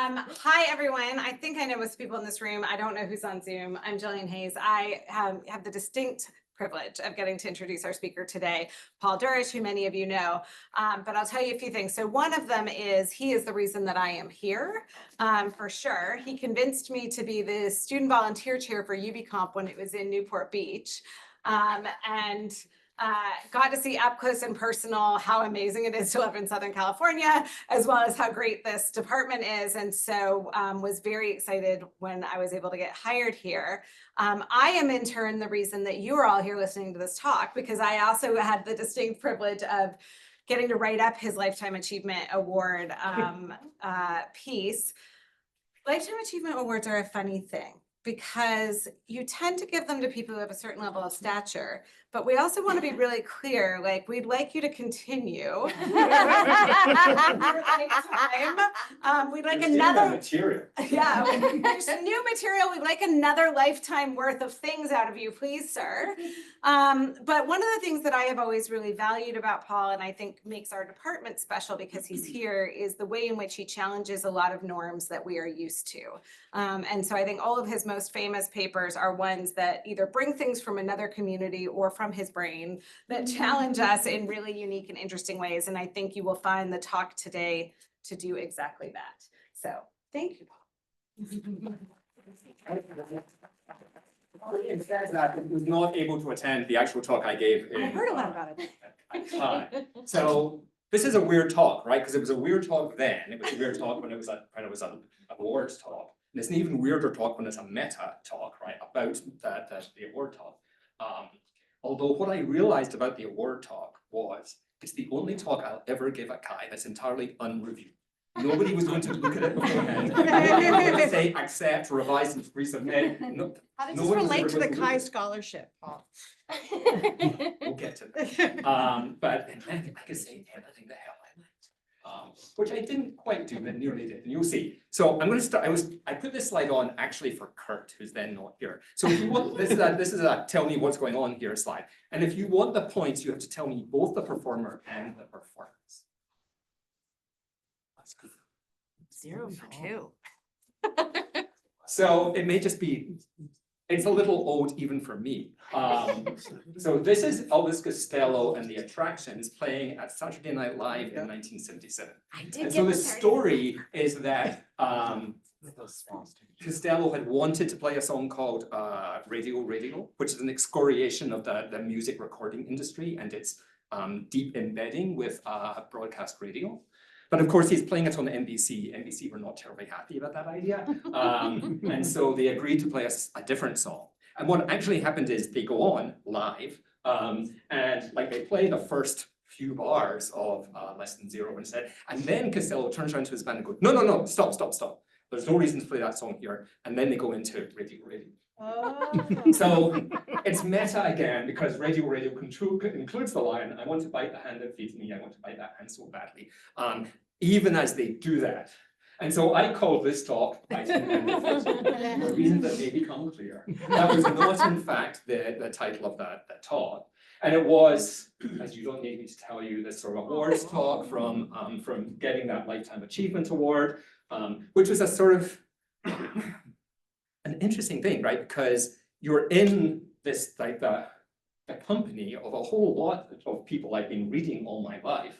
Hi, everyone. I think I know most people in this room. I don't know who's on Zoom. I'm Jillian Hayes. I have the distinct privilege of getting to introduce our speaker today, Paul Dourish, who many of you know. But I'll tell you a few things. So one of them is he is the reason that I am here, for sure. He convinced me to be the student volunteer chair for UBComp when it was in Newport Beach. Got to see up close and personal how amazing it is to live in Southern California, as well as how great this department is. And so was very excited when I was able to get hired here. I am in turn the reason that you are all here listening to this talk, because I also had the distinct privilege of getting to write up his Lifetime Achievement Award piece. Lifetime Achievement Awards are a funny thing, because you tend to give them to people who have a certain level of stature, but we also want to be really clear, like, we'd like you to continue. We'd like another material. Yeah, there's some new material. We'd like another lifetime worth of things out of you, please, sir. But one of the things that I have always really valued about Paul, and I think makes our department special because he's here, is the way in which he challenges a lot of norms that we are used to. And so I think all of his most famous papers are ones that either bring things from another community or from his brain that challenge us in really unique and interesting ways. And I think you will find the talk today to do exactly that. So thank you, Paul. It says that I was not able to attend the actual talk I gave. I heard a lot about it. So this is a weird talk, right? Because it was a weird talk then. It was a weird talk when it was an awards talk. And it's an even weirder talk when it's a meta talk, right? About the award talk. Although what I realized about the award talk was it's the only talk I'll ever give at Chi that's entirely unreviewed. Nobody was going to look at it beforehand. Nobody was going to say accept, revise, and resubmit. No, how does this relate to the Chi scholarship, Paul? We'll get to that. But I can say anything the hell I like, which I didn't quite do, but nearly did. And you'll see. So I'm going to start. I put this slide on actually for Kurt, who's then not here. So if you want, this is a tell me what's going on here slide. And if you want the points, you have to tell me both the performer and the performance. 0 for 2. So it may just be, it's a little old even for me. So this is Elvis Costello and the Attractions playing at Saturday Night Live in 1977. And so the story is that Costello had wanted to play a song called Radio, which is an excoriation of the music recording industry and its deep embedding with broadcast radio. But of course, he's playing it on NBC. NBC were not terribly happy about that idea. And so they agreed to play a different song. And what actually happened is they go on live and like they play the first few bars of Less Than Zero instead. And then Costello turns around to his band and goes, no, stop. There's no reason to play that song here. And then they go into Radio. Oh. So it's meta again, because Radio includes the line, I want to bite the hand that feeds me, I want to bite that hand so badly, even as they do that. And so I called this talk Biting the Hand That Feeds Me, for reasons that may become clear. That was not in fact the title of that talk. And it was, as you don't need me to tell you, this sort of awards talk from getting that Lifetime Achievement Award, which was a sort of an interesting thing, right? Because you're in this, like the company of a whole lot of people I've been reading all my life.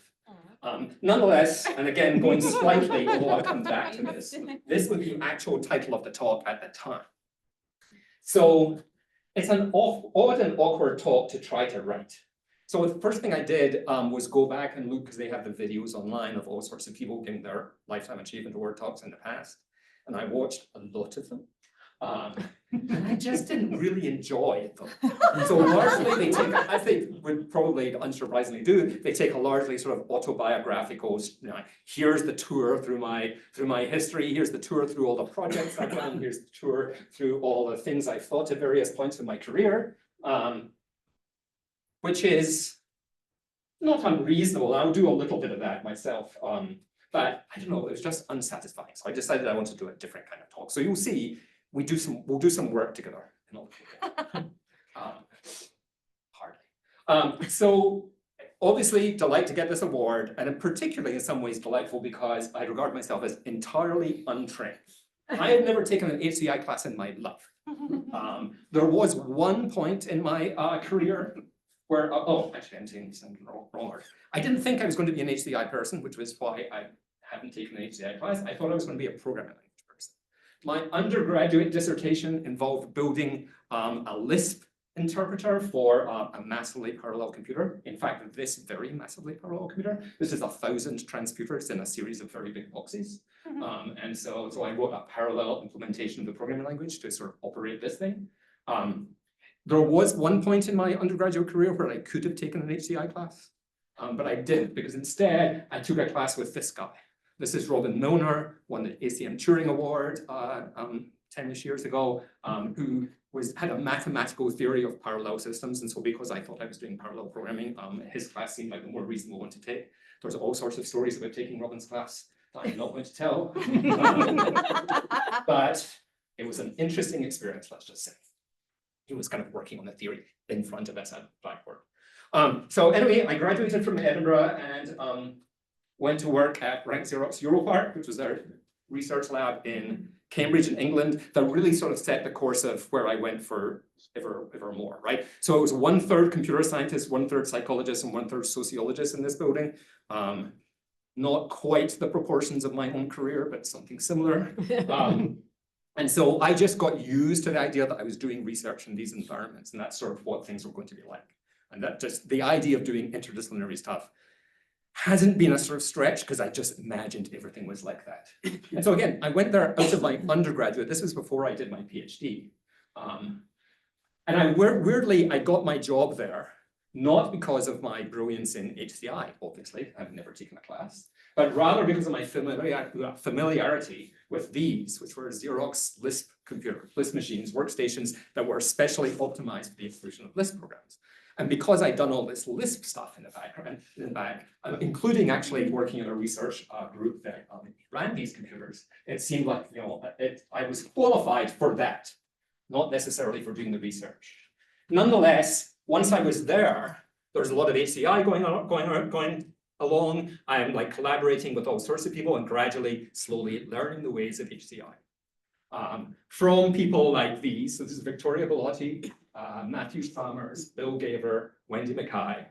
Nonetheless, and again, going slightly, although I'll come back to this was the actual title of the talk at the time. So it's an odd and awkward talk to try to write. So the first thing I did was go back and look, because they have the videos online of all sorts of people giving their Lifetime Achievement Award talks in the past. And I watched a lot of them. And I just didn't really enjoy them. So largely they take, as they would probably unsurprisingly do, they take a largely sort of autobiographical, here's the tour through my history, here's the tour through all the projects I've done, here's the tour through all the things I've thought at various points in my career, which is not unreasonable. I'll do a little bit of that myself. But I don't know, it was just unsatisfying. So I decided I wanted to do a different kind of talk. So you'll see, we'll do some work together. Hardly. So obviously delight to get this award, and particularly in some ways delightful because I regard myself as entirely untrained. I had never taken an HCI class in my life. There was one point in my career where, actually I'm saying something wrong order. I didn't think I was going to be an HCI person, which was why I haven't taken an HCI class. I thought I was going to be a programming language person. My undergraduate dissertation involved building a Lisp interpreter for a massively parallel computer. In fact, this very massively parallel computer, this is 1,000 transputers in a series of very big boxes. And so I wrote a parallel implementation of the programming language to sort of operate this thing. There was one point in my undergraduate career where I could have taken an HCI class, but I didn't, because instead I took a class with this guy. This is Robin Milner, won the ACM Turing Award 10-ish years ago, who had a mathematical theory of parallel systems. And so because I thought I was doing parallel programming, his class seemed like the more reasonable one to take. There's all sorts of stories about taking Robin's class that I'm not going to tell. But it was an interesting experience, let's just say. He was kind of working on the theory in front of us at Blackboard. So anyway, I graduated from Edinburgh and went to work at Rank Xerox Europark, which was their research lab in Cambridge in England, that really sort of set the course of where I went for ever more, right? So it was 1/3 computer scientist, 1/3 psychologist, and 1/3 sociologist in this building. Not quite the proportions of my own career, but something similar. And so I just got used to the idea that I was doing research in these environments, and that's sort of what things were going to be like. And that just, the idea of doing interdisciplinary stuff hasn't been a sort of stretch because I just imagined everything was like that. And so again, I went there out of my undergraduate. This was before I did my PhD. And weirdly, I got my job there, not because of my brilliance in HCI, obviously, I've never taken a class, but rather because of my familiarity with these, which were Xerox Lisp Lisp machines, workstations that were specially optimized for the execution of Lisp programs. And because I'd done all this Lisp stuff in the background, including actually working in a research group that ran these computers, it seemed like, you know, I was qualified for that, not necessarily for doing the research. Nonetheless, once I was there, there was a lot of HCI going along. I'm like collaborating with all sorts of people and gradually, slowly learning the ways of HCI. From people like these, so this is Victoria Bellotti, Matthew Chalmers, Bill Gaver, Wendy Mackay.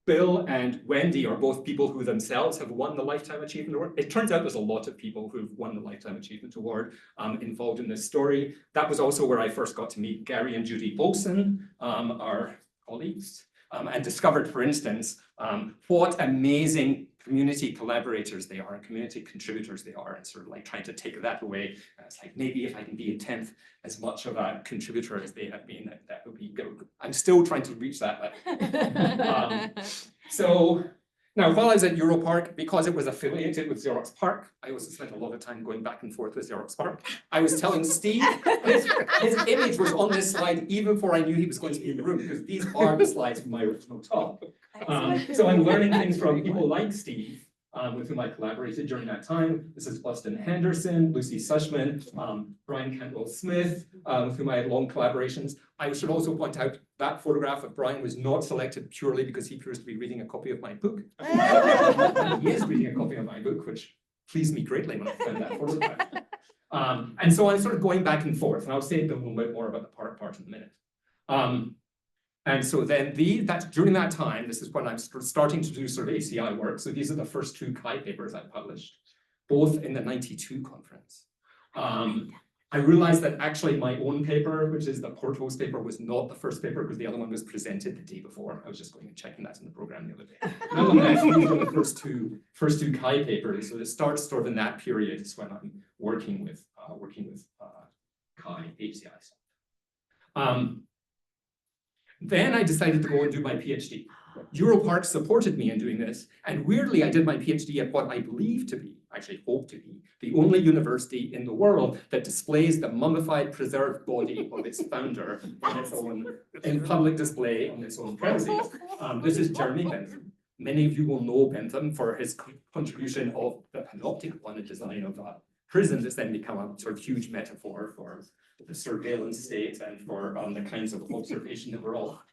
Bill and Wendy are both people who themselves have won the Lifetime Achievement Award. It turns out there's a lot of people who've won the Lifetime Achievement Award involved in this story. That was also where I first got to meet Gary and Judy Olson, our colleagues, and discovered, for instance, what amazing community collaborators they are and community contributors they are, and sort of like trying to take that away. And it's like, maybe if I can be 1/10 as much of a contributor as they have been, that would be good. I'm still trying to reach that level. So now, while I was at Europark, because it was affiliated with Xerox PARC, I also spent a lot of time going back and forth with Xerox PARC. I was telling Steve, his image was on this slide even before I knew he was going to be in the room, because these are the slides from my original talk. So I'm learning things from people like Steve, with whom I collaborated during that time. This is Austin Henderson, Lucy Sushman, Brian Cantwell-Smith, with whom I had long collaborations. I should also point out that photograph of Brian was not selected purely because he appears to be reading a copy of my book. He is reading a copy of my book, which pleased me greatly when I found that photograph. And so I'm sort of going back and forth, and I'll say a little bit more about the part in a minute. And so then during that time, this is when I'm starting to do sort of ACI work. So these are the first 2 Chi papers I published, both in the '92 conference. I realized that actually my own paper, which is the Portos paper, was not the first paper because the other one was presented the day before. I was just going and checking that in the program the other day. Nonetheless, these are the first two Chi papers. So it starts sort of in that period is when I'm working with Chi HCI stuff. Then I decided to go and do my PhD. Europark supported me in doing this, and weirdly, I did my PhD at what I believe to be, actually hope to be, the only university in the world that displays the mummified, preserved body of its founder on its own, in public display on its own premises. This is Jeremy Bentham. Many of you will know Bentham for his contribution of the panoptic one, the design of prisons. It's then become a sort of huge metaphor for the surveillance state and for the kinds of observation that we're all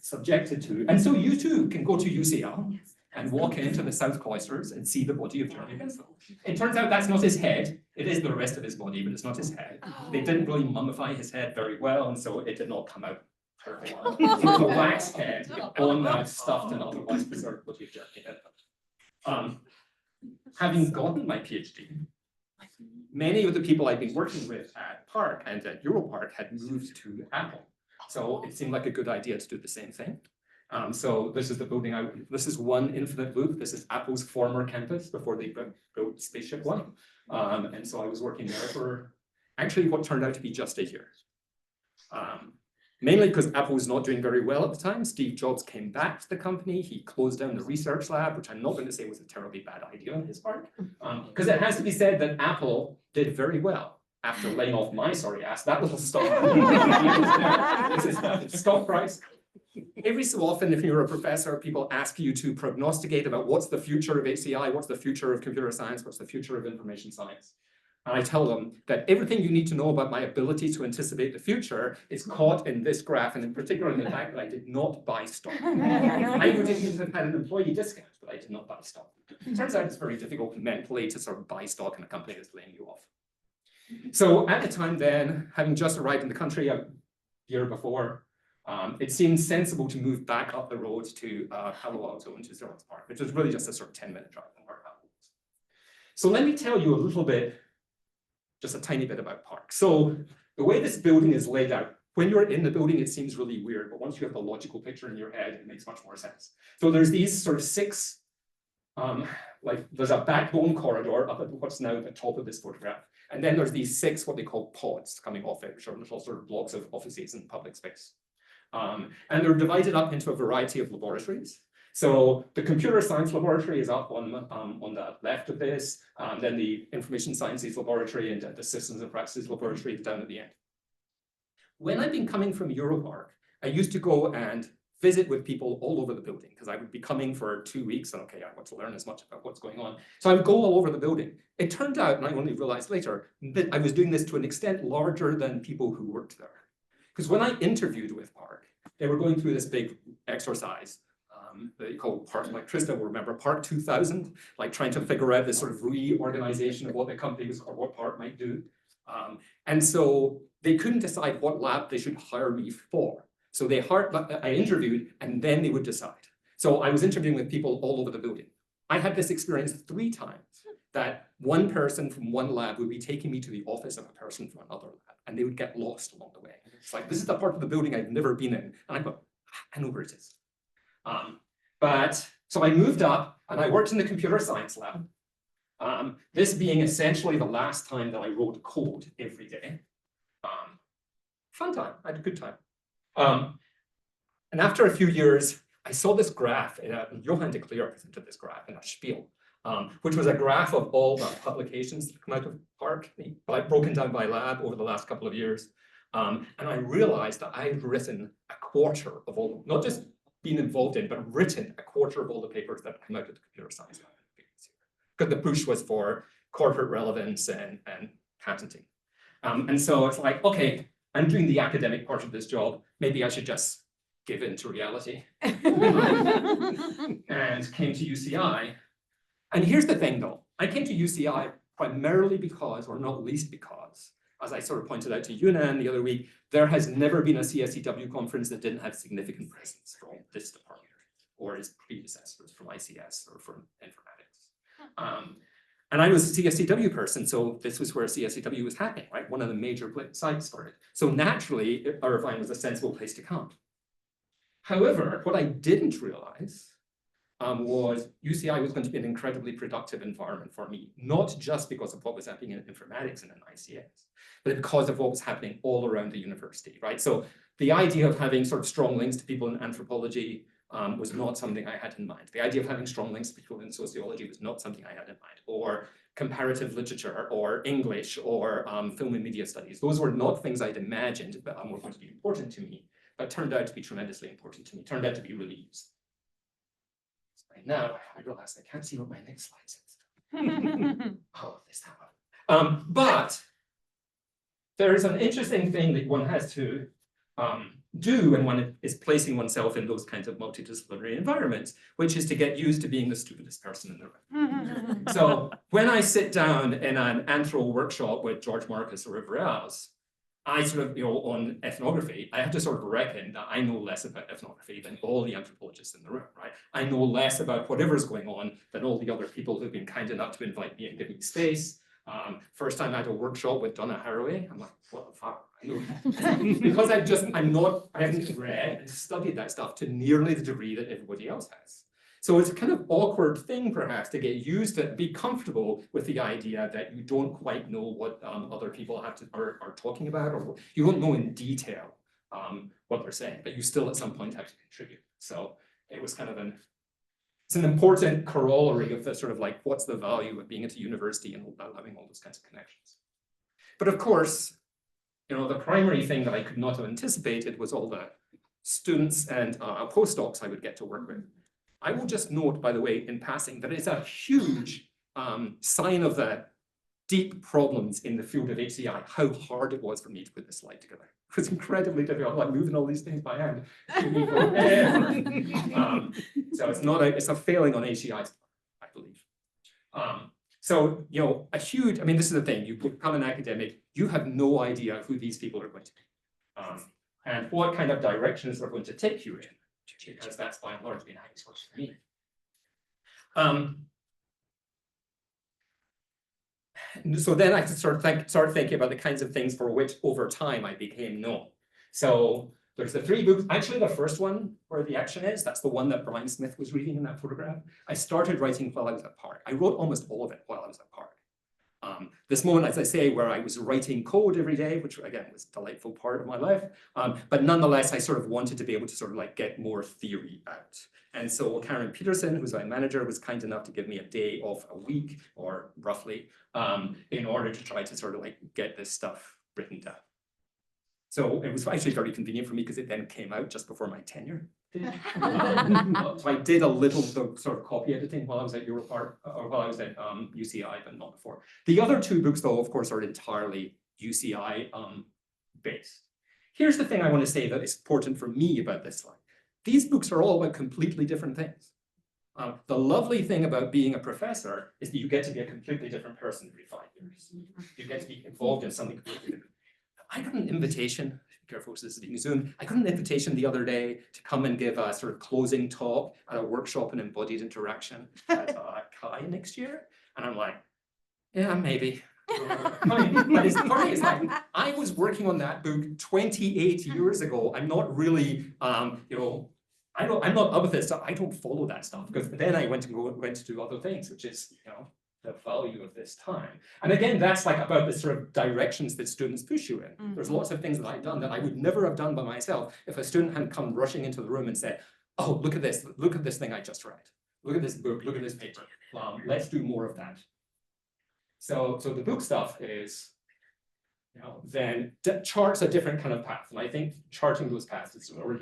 subjected to. And so you too can go to UCL and walk into the South Cloisters and see the body of Jeremy Bentham. It turns out that's not his head. It is the rest of his body, but it's not his head. They didn't really mummify his head very well, and so it did not come out perfectly well. It's a wax head on that stuffed and otherwise preserved body of Jeremy Bentham. Having gotten my PhD, many of the people I'd been working with at Park and at Europark had moved to Apple. So it seemed like a good idea to do the same thing. So this is the building this is one infinite loop. This is Apple's former campus before they built Spaceship One. And so I was working there for actually what turned out to be just a year. Mainly because Apple was not doing very well at the time. Steve Jobs came back to the company. He closed down the research lab, which I'm not going to say was a terribly bad idea on his part. Because it has to be said that Apple did very well after laying off my sorry ass. That little stock. This is the stock price. Every so often, if you're a professor, people ask you to prognosticate about what's the future of HCI, what's the future of computer science, what's the future of information science. And I tell them that everything you need to know about my ability to anticipate the future is caught in this graph, and in particular in the fact that I did not buy stock. I would have had an employee discount, but I did not buy stock. It turns out it's very difficult mentally to sort of buy stock in a company that's laying you off. So at the time then, having just arrived in the country a year before, it seemed sensible to move back up the road to Palo Alto into Xerox Park, which was really just a sort of 10-minute drive from where Apple was. So let me tell you a little bit, just a tiny bit about Park. So the way this building is laid out, when you're in the building, it seems really weird, but once you have the logical picture in your head, it makes much more sense. So there's these sort of six, there's a backbone corridor up at what's now the top of this photograph. And then there's these six, what they call pods coming off it, which are little sort of blocks of offices and public space. And they're divided up into a variety of laboratories. So the computer science laboratory is up on the left of this, then the information sciences laboratory and the systems and practices laboratory is down at the end. When I've been coming from Europark, I used to go and visit with people all over the building because I would be coming for 2 weeks and okay, I want to learn as much about what's going on. So I would go all over the building. It turned out, and I only realized later, that I was doing this to an extent larger than people who worked there. Because when I interviewed with Park, they were going through this big exercise that you call Park, like Trista will remember, Park 2000, like trying to figure out this sort of reorganization of what the company was or what Park might do. And so they couldn't decide what lab they should hire me for. So I interviewed and then they would decide. So I was interviewing with people all over the building. I had this experience 3 times that one person from one lab would be taking me to the office of a person from another lab and they would get lost along the way. It's like, this is the part of the building I've never been in. And I go, I know where it is. So I moved up and I worked in the computer science lab. This being essentially the last time that I wrote code every day. Fun time, I had a good time. And after a few years, I saw this graph, Johann de Cleer presented this graph in a spiel, which was a graph of all the publications that come out of Park, broken down by lab over the last couple of years. And I realized that I'd written a quarter of all, not just been involved in, but written a quarter of all the papers that come out of the computer science lab. Because the push was for corporate relevance and patenting. And so it's like, okay, I'm doing the academic part of this job. Maybe I should just give in to reality. And came to UCI. And here's the thing though, I came to UCI primarily because, or not least because, as I sort of pointed out to Yuna the other week, there has never been a CSCW conference that didn't have significant presence from this department or its predecessors from ICS or from informatics. And I was a CSCW person, so this was where CSCW was happening, right? One of the major sites for it. So naturally, Irvine was a sensible place to come. However, what I didn't realize was UCI was going to be an incredibly productive environment for me, not just because of what was happening in informatics and in ICS, but because of what was happening all around the university, right? So the idea of having sort of strong links to people in anthropology was not something I had in mind. The idea of having strong links to people in sociology was not something I had in mind, or comparative literature, or English, or film and media studies. Those were not things I'd imagined that were going to be important to me, but turned out to be tremendously important to me, turned out to be really useful. Right now, I realize I can't see what my next slide says. Oh, this time. But there is an interesting thing that one has to do when one is placing oneself in those kinds of multidisciplinary environments, which is to get used to being the stupidest person in the room. So when I sit down in an anthro workshop with George Marcus or whoever else, I sort of, on ethnography, I have to sort of reckon that I know less about ethnography than all the anthropologists in the room, right? I know less about whatever's going on than all the other people who've been kind enough to invite me and give me space. First time I had a workshop with Donna Haraway, I'm like, what the fuck? I know. Because I haven't read and studied that stuff to nearly the degree that everybody else has. So it's a kind of awkward thing, perhaps, to get used to, be comfortable with the idea that you don't quite know what other people are talking about, or you don't know in detail what they're saying, but you still at some point have to contribute. So it was kind of it's an important corollary of the sort of like, what's the value of being at a university and having all those kinds of connections. But of course, the primary thing that I could not have anticipated was all the students and postdocs I would get to work with. I will just note, by the way, in passing, that it's a huge sign of the deep problems in the field of HCI, how hard it was for me to put this slide together. It was incredibly difficult, like moving all these things by hand. So it's a failing on HCI, I believe. So, a huge, this is the thing, you become an academic, you have no idea who these people are going to be. And what kind of directions they're going to take you in. Because that's by and large been how it's worked for me. So then I start thinking about the kinds of things for which over time I became known. So there's the 3 books. Actually, the first one where the action is, that's the one that Brian Smith was reading in that photograph. I started writing while I was at Park. I wrote almost all of it while I was at Park. This moment, as I say, where I was writing code every day, which again was a delightful part of my life, but nonetheless, I sort of wanted to be able to sort of like get more theory out. And so Karen Peterson, who's my manager, was kind enough to give me a day off a week, or roughly, in order to try to sort of like get this stuff written down. So it was actually very convenient for me because it then came out just before my tenure. So I did a little sort of copy editing while I was at Europart, or while I was at UCI, but not before. The other 2 books, though, of course, are entirely UCI based. Here's the thing I want to say that is important for me about this slide. These books are all about completely different things. The lovely thing about being a professor is that you get to be a completely different person every 5 years. You get to be involved in something completely different. I got an invitation, be careful, this is being Zoom. I got an invitation the other day to come and give a sort of closing talk at a workshop in embodied interaction at CHI next year. And I'm like, yeah, maybe. But it's funny, it's like, I was working on that book 28 years ago. I'm not really, I'm not up with this stuff. I don't follow that stuff, because then I went to do other things, which is, the value of this time. And again, that's like about the sort of directions that students push you in. There's lots of things that I've done that I would never have done by myself if a student hadn't come rushing into the room and said, oh, look at this thing I just read. Look at this book, look at this paper. Let's do more of that. So the book stuff is, then charts a different kind of path. And I think charting those paths is, or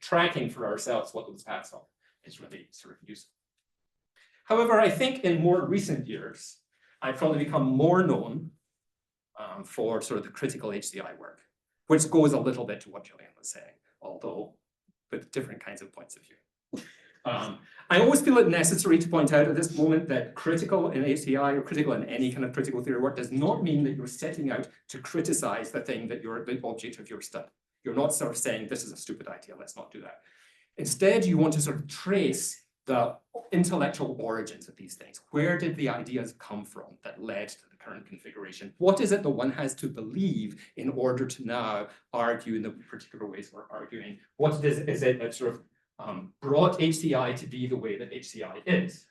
tracking for ourselves what those paths are, is really sort of useful. However, I think in more recent years, I've probably become more known for sort of the critical HCI work, which goes a little bit to what Julian was saying, although with different kinds of points of view. I always feel it necessary to point out at this moment that critical in HCI or critical in any kind of critical theory work does not mean that you're setting out to criticize the thing that you're the object of your study. You're not sort of saying, this is a stupid idea, let's not do that. Instead, you want to sort of trace the intellectual origins of these things. Where did the ideas come from that led to the current configuration? What is it that one has to believe in order to now argue in the particular ways we're arguing? What is it that sort of brought HCI to be the way that HCI is?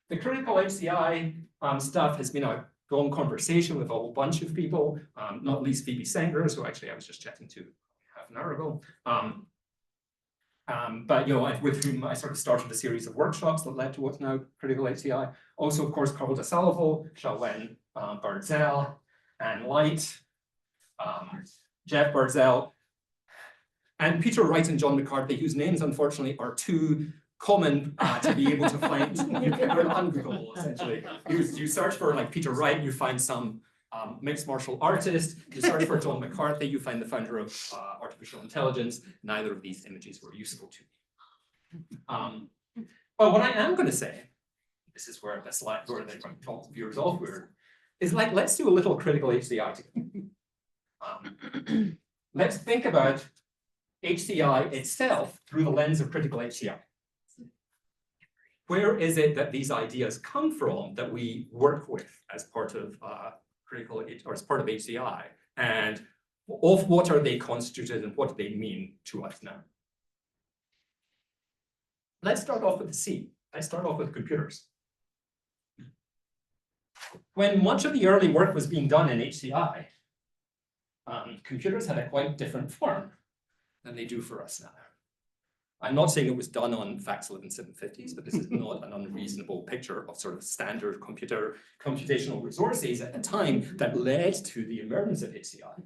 The critical HCI stuff has been a long conversation with a whole bunch of people, not least Phoebe Sengers, who actually I was just chatting to half an hour ago. But with whom I sort of started a series of workshops that led to what's now critical HCI. Also, of course, Carl de Salvo, Xiaowen Barzel, Anne Light, Jeff Barzel, and Peter Wright and John McCarthy, whose names unfortunately are too common to be able to find. They're on Google, essentially. You search for like Peter Wright, you find some mixed martial artist. You search for John McCarthy, you find the founder of artificial intelligence. Neither of these images were useful to me. But what I am going to say, this is where the slide, where they talk viewers off were, is like, let's do a little critical HCI together. Let's think about HCI itself through the lens of critical HCI. Where is it that these ideas come from that we work with as part of critical or as part of HCI, and of what are they constituted and what do they mean to us now? Let's start off with the C. Let's start off with computers. When much of the early work was being done in HCI, computers had a quite different form than they do for us now. I'm not saying it was done on VAX11 750s, but this is not an unreasonable picture of sort of standard computational resources at the time that led to the emergence of HCI.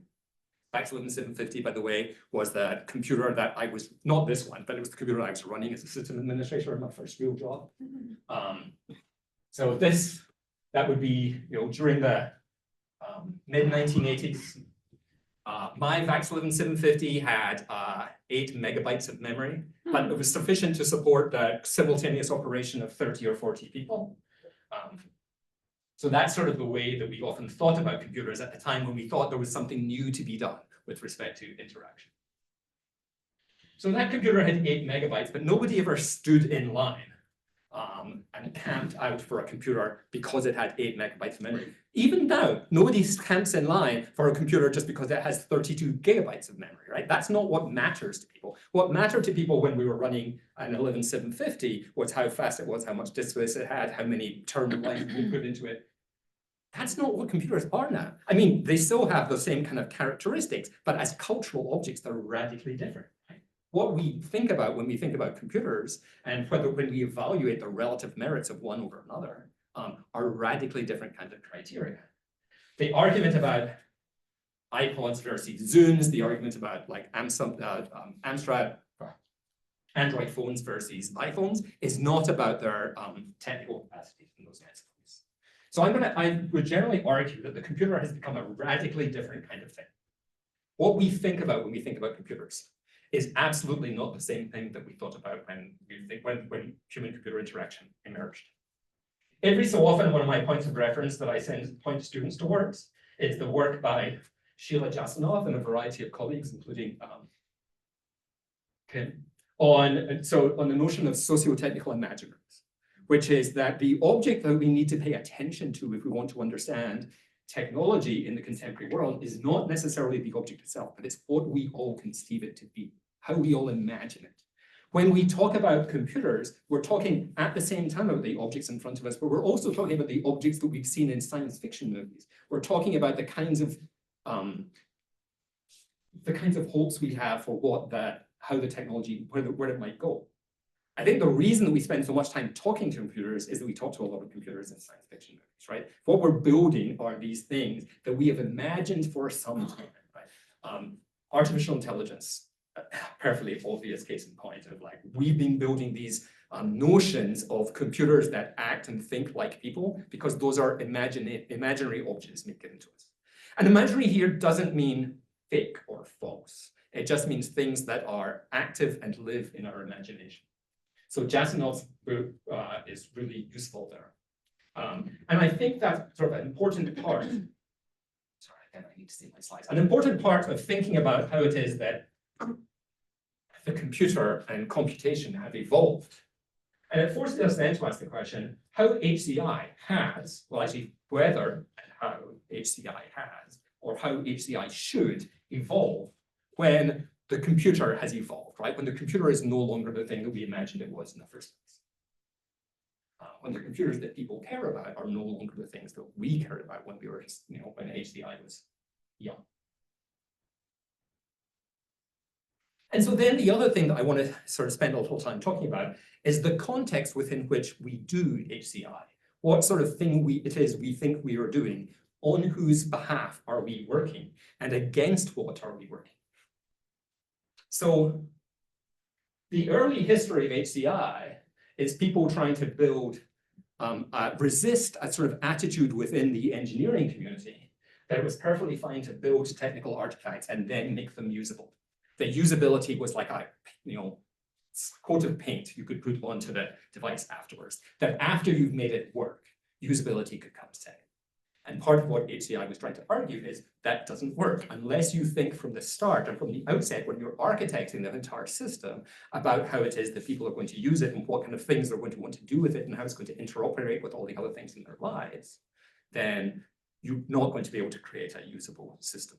VAX11 750, by the way, was the computer that I was, not this one, but it was the computer I was running as a system administrator in my first real job. So that would be, during the mid-1980s. My VAX11 750 had 8 megabytes of memory, but it was sufficient to support the simultaneous operation of 30 or 40 people. So that's sort of the way that we often thought about computers at the time when we thought there was something new to be done with respect to interaction. So that computer had 8 megabytes, but nobody ever stood in line and camped out for a computer because it had 8 megabytes of memory. Even now, nobody camps in line for a computer just because it has 32 gigabytes of memory, right? That's not what matters to people. What mattered to people when we were running an 11750 was how fast it was, how much disk space it had, how many terminal lines we put into it. That's not what computers are now. I mean, they still have the same kind of characteristics, but as cultural objects, they're radically different. What we think about when we think about computers and when we evaluate the relative merits of one over another are radically different kinds of criteria. The argument about iPods versus Zuns, the argument about like Amstrad Android phones versus iPhones is not about their technical capacities in those kinds of things. So I would generally argue that the computer has become a radically different kind of thing. What we think about when we think about computers is absolutely not the same thing that we thought about when human-computer interaction emerged. Every so often, one of my points of reference that I point students towards is the work by Sheila Jasanoff and a variety of colleagues, including Kim, on the notion of socio-technical imaginaries, which is that the object that we need to pay attention to if we want to understand technology in the contemporary world is not necessarily the object itself, but it's what we all conceive it to be, how we all imagine it. When we talk about computers, we're talking at the same time about the objects in front of us, but we're also talking about the objects that we've seen in science fiction movies. We're talking about the kinds of hopes we have for how the technology, where it might go. I think the reason that we spend so much time talking to computers is that we talk to a lot of computers in science fiction movies, right? What we're building are these things that we have imagined for some time, right? Artificial intelligence, perfectly obvious case in point of like, we've been building these notions of computers that act and think like people because those are imaginary objects given to us. And imaginary here doesn't mean fake or false. It just means things that are active and live in our imagination. So Jasanoff's book is really useful there. And I think that's sort of an important part. Sorry, again, I need to see my slides. An important part of thinking about how it is that the computer and computation have evolved. And it forces us then to ask the question, how HCI has, well, actually, whether and how HCI has, or how HCI should evolve when the computer has evolved, right? When the computer is no longer the thing that we imagined it was in the first place. When the computers that people care about are no longer the things that we cared about when we were, when HCI was young. And so then the other thing that I want to sort of spend a little time talking about is the context within which we do HCI. What sort of thing it is we think we are doing, on whose behalf are we working, and against what are we working? So the early history of HCI is people trying to resist a sort of attitude within the engineering community that it was perfectly fine to build technical artifacts and then make them usable. The usability was like a, coat of paint you could put onto the device afterwards. That after you've made it work, usability could come second. And part of what HCI was trying to argue is that doesn't work unless you think from the start and from the outset when you're architecting the entire system about how it is that people are going to use it and what kind of things they're going to want to do with it and how it's going to interoperate with all the other things in their lives, then you're not going to be able to create a usable system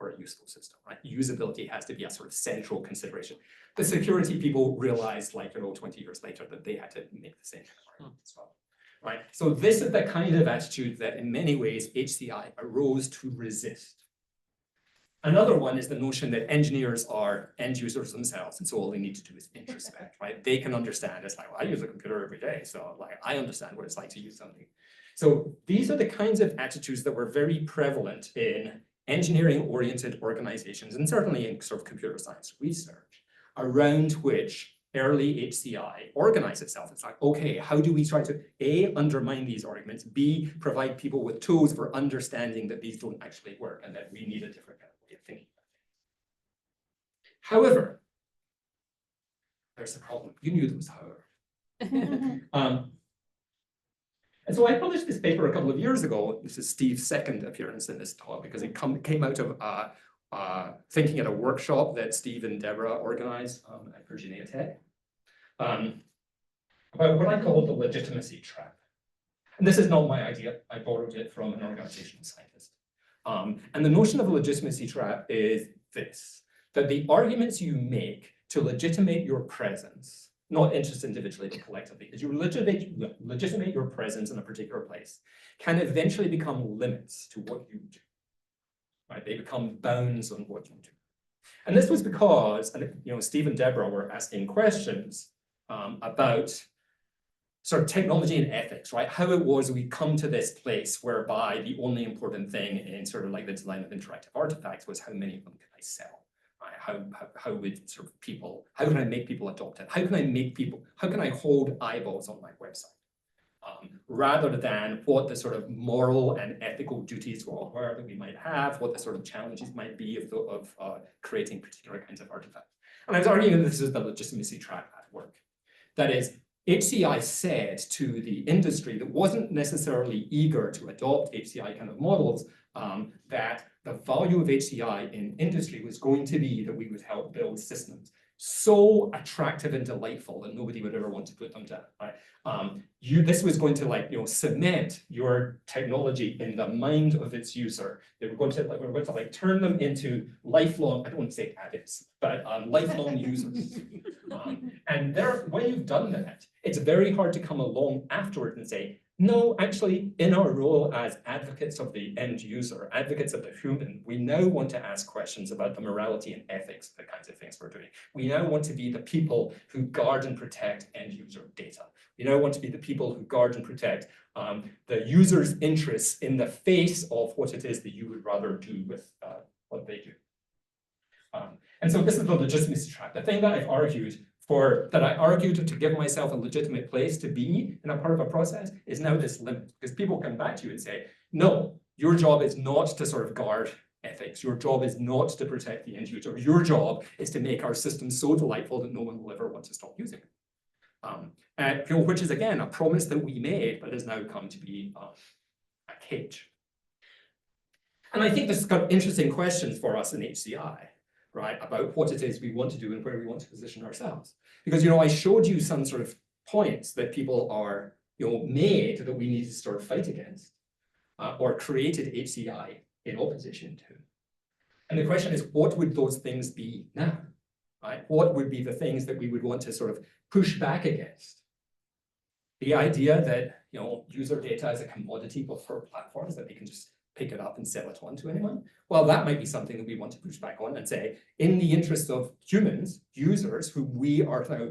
or a useful system, right? Usability has to be a sort of central consideration. The security people realized, like, 20 years later that they had to make the same kind of argument as well. Right? So this is the kind of attitude that in many ways HCI arose to resist. Another one is the notion that engineers are end users themselves, and so all they need to do is introspect, right? They can understand. It's like, well, I use a computer every day, so like I understand what it's like to use something. So these are the kinds of attitudes that were very prevalent in engineering-oriented organizations, and certainly in sort of computer science research, around which early HCI organize itself. It's like, okay, how do we try to A, undermine these arguments, B, provide people with tools for understanding that these don't actually work and that we need a different kind of way of thinking about things. However, there's a problem. You knew there was however. And so I published this paper a couple of years ago. This is Steve's second appearance in this talk because it came out of thinking at a workshop that Steve and Deborah organized at Virginia Tech about what I call the legitimacy trap. And this is not my idea. I borrowed it from an organizational scientist. And the notion of a legitimacy trap is this, that the arguments you make to legitimate your presence, not just individually, but collectively, as you legitimate your presence in a particular place, can eventually become limits to what you do. Right? They become bounds on what you do. And this was because, Steve and Deborah were asking questions about sort of technology and ethics, right? How it was we come to this place whereby the only important thing in sort of like the design of interactive artifacts was how many of them can I sell, right? How would sort of people, how can I make people adopt it? How can I hold eyeballs on my website? Rather than what the sort of moral and ethical duties were that we might have, what the sort of challenges might be of creating particular kinds of artifacts. And I was arguing that this is the legitimacy trap at work. That is, HCI said to the industry that wasn't necessarily eager to adopt HCI kind of models, that the value of HCI in industry was going to be that we would help build systems so attractive and delightful that nobody would ever want to put them down, right? This was going to cement your technology in the mind of its user. They were going to turn them into lifelong, I don't want to say addicts, but lifelong users. And when you've done that, it's very hard to come along afterward and say, no, actually, in our role as advocates of the end user, advocates of the human, we now want to ask questions about the morality and ethics of the kinds of things we're doing. We now want to be the people who guard and protect end user data. We now want to be the people who guard and protect the user's interests in the face of what it is that you would rather do with what they do. And so this is the legitimacy trap. The thing that I've argued to give myself a legitimate place to be in a part of a process is now this limit, because people come back to you and say, no, your job is not to sort of guard ethics. Your job is not to protect the end user. Your job is to make our system so delightful that no one will ever want to stop using it. Which is, again, a promise that we made, but has now come to be a cage. And I think this has got interesting questions for us in HCI, right, about what it is we want to do and where we want to position ourselves. Because, I showed you some sort of points that people are, made that we need to sort of fight against, or created HCI in opposition to. And the question is, what would those things be now, right? What would be the things that we would want to sort of push back against? The idea that, user data is a commodity for platforms, that they can just pick it up and sell it on to anyone. Well, that might be something that we want to push back on and say, in the interest of humans, users, who we are now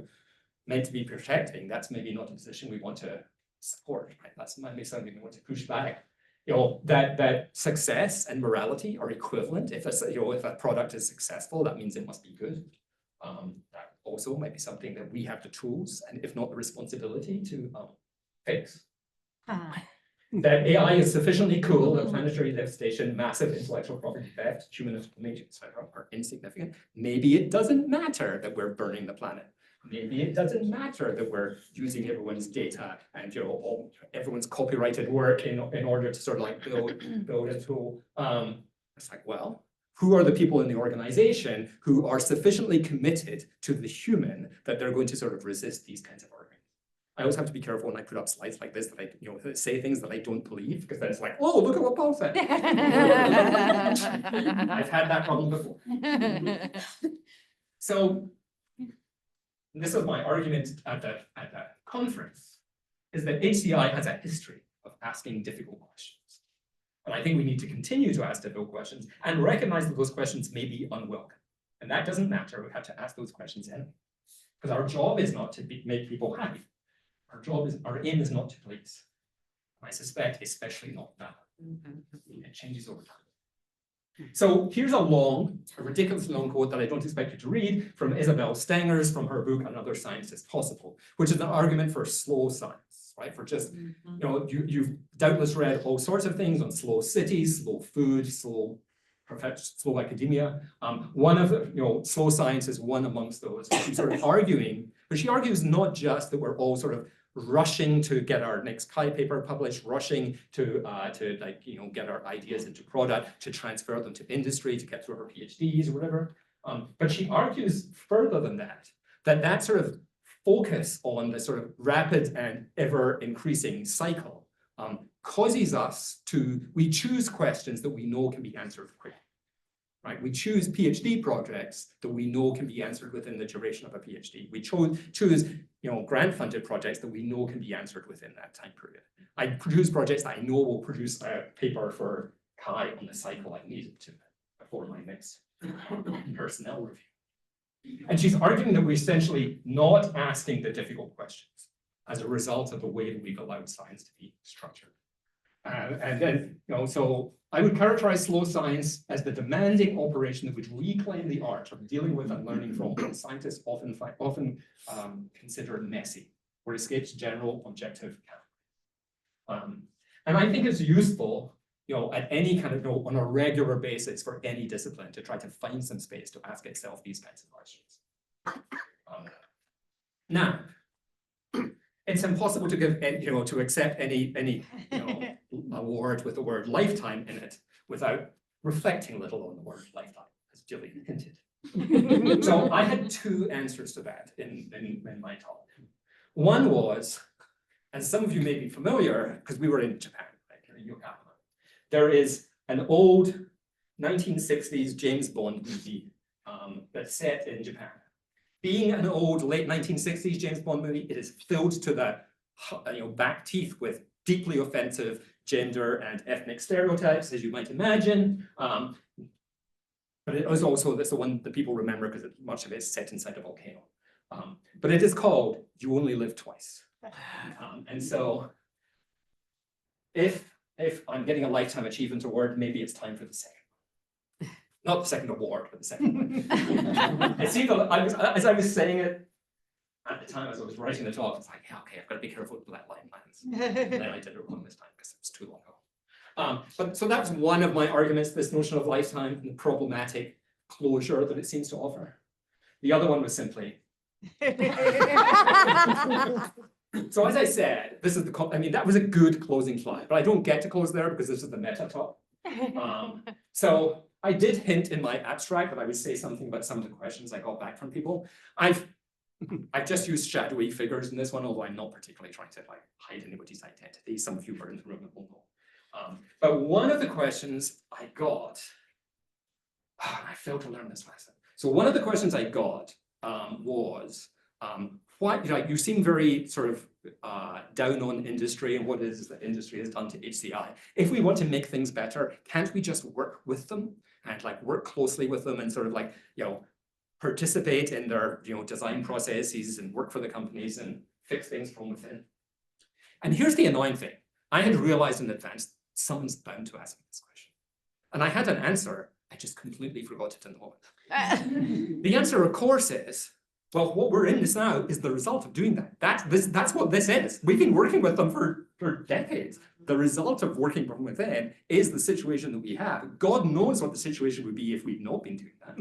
meant to be protecting, that's maybe not a position we want to support, right? That's might be something we want to push back. That success and morality are equivalent. If a product is successful, that means it must be good. That also might be something that we have the tools and if not the responsibility to fix. that AI is sufficiently cool, the planetary lift station, massive intellectual property theft, human information, etc., are insignificant. Maybe it doesn't matter that we're burning the planet. Maybe it doesn't matter that we're using everyone's data and everyone's copyrighted work in order to sort of like build a tool. It's like, well, who are the people in the organization who are sufficiently committed to the human that they're going to sort of resist these kinds of arguments? I always have to be careful when I put up slides like this that I, that say things that I don't believe, because then it's like, oh, look at what Paul said. I've had that problem before. So this is my argument at the conference, is that HCI has a history of asking difficult questions. And I think we need to continue to ask difficult questions and recognize that those questions may be unwelcome. And that doesn't matter. We have to ask those questions anyway. Because our job is not to make people happy. Our aim is not to please. I suspect especially not now. It changes over time. So here's a ridiculously long quote that I don't expect you to read from Isabel Stengers from her book Another Science is Possible, which is an argument for slow science, right? For just, you've doubtless read all sorts of things on slow cities, slow food, slow academia. One of the, slow science is one amongst those. She's sort of arguing, but she argues not just that we're all sort of rushing to get our next Chi paper published, rushing to get our ideas into product, to transfer them to industry, to get through our PhDs or whatever. But she argues further than that sort of focus on the sort of rapid and ever increasing cycle causes us we choose questions that we know can be answered quickly. Right? We choose PhD projects that we know can be answered within the duration of a PhD. We choose grant-funded projects that we know can be answered within that time period. I choose projects that I know will produce a paper for Chi on the cycle I needed to before my next personnel review. And she's arguing that we're essentially not asking the difficult questions as a result of the way that we've allowed science to be structured. And then, so I would characterize slow science as the demanding operation that would reclaim the art of dealing with and learning from what scientists often consider messy, or escapes general objective categories. And I think it's useful, at any kind of, on a regular basis for any discipline to try to find some space to ask itself these kinds of questions. Now, it's impossible to give, to accept any award with the word lifetime in it without reflecting a little on the word lifetime, as Gillian hinted. So I had two answers to that in my talk. One was, and some of you may be familiar, because we were in Japan, right, in Yokohama. There is an old 1960s James Bond movie that's set in Japan. Being an old late 1960s James Bond movie, it is filled to the back teeth with deeply offensive gender and ethnic stereotypes, as you might imagine. But it was also, that's the one that people remember because much of it is set inside a volcano. But it is called You Only Live Twice. And so if I'm getting a Lifetime Achievement Award, maybe it's time for the second. Not the second award, but the second one. It seemed, as I was saying it at the time, as I was writing the talk, I was like, yeah, okay, I've got to be careful with that line lands. And then I did it wrong this time because it was too long ago. But so that's one of my arguments, this notion of lifetime and the problematic closure that it seems to offer. The other one was simply. So as I said, this is that was a good closing slide, but I don't get to close there because this is the meta talk. So I did hint in my abstract that I would say something about some of the questions I got back from people. I've just used shadowy figures in this one, although I'm not particularly trying to hide anybody's identity. Some of you were in the room and will know. But one of the questions I got, I failed to learn this lesson. So one of the questions I got was, you seem very sort of down on industry and what it is that industry has done to HCI. If we want to make things better, can't we just work with them and work closely with them and sort of participate in their design processes and work for the companies and fix things from within? And here's the annoying thing. I had realized in advance someone's bound to ask me this question. And I had an answer, I just completely forgot it in the moment. The answer, of course, is Well, what we're in this now is the result of doing that. That's what this is. We've been working with them for decades. The result of working from within is the situation that we have. God knows what the situation would be if we'd not been doing that.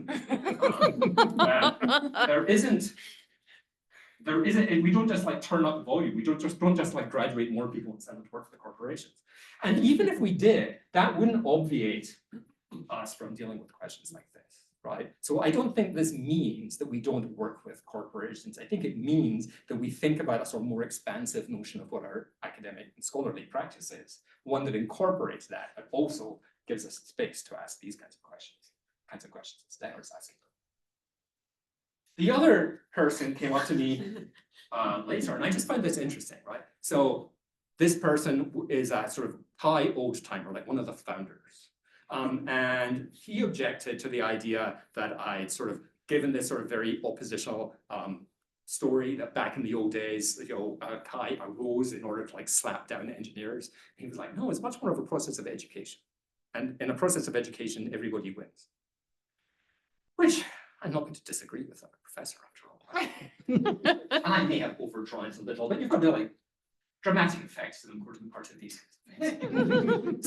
We don't just like turn up the volume. We don't just like graduate more people and send them to work for the corporations. And even if we did, that wouldn't obviate us from dealing with questions like this, right? So I don't think this means that we don't work with corporations. I think it means that we think about a sort of more expansive notion of what our academic and scholarly practice is, one that incorporates that, but also gives us space to ask these kinds of questions that Stanford's asking. The other person came up to me later, and I just found this interesting, right? So this person is a sort of high old timer, like one of the founders. And he objected to the idea that I'd sort of given this sort of very oppositional story that back in the old days, Kai arose in order to like slap down engineers. And he was like, no, it's much more of a process of education. And in a process of education, everybody wins. Which I'm not going to disagree with. I'm a professor after all. And I may have overdrawn it a little, but you've got to like dramatic effects an important part of these kinds of things.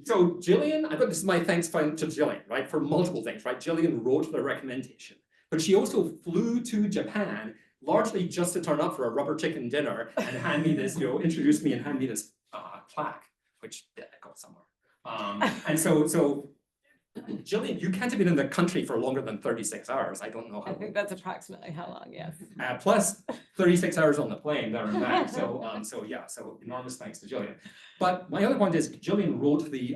So Gillian, this is my thanks to Gillian, right, for multiple things, right? Gillian wrote the recommendation, but she also flew to Japan largely just to turn up for a rubber chicken dinner and hand me this, introduce me and hand me this plaque, which I got somewhere. And so Gillian, you can't have been in the country for longer than 36 hours. I don't know how. I think that's approximately how long, yes. Plus 36 hours on the plane there and back. So enormous thanks to Gillian. But my other point is Gillian wrote the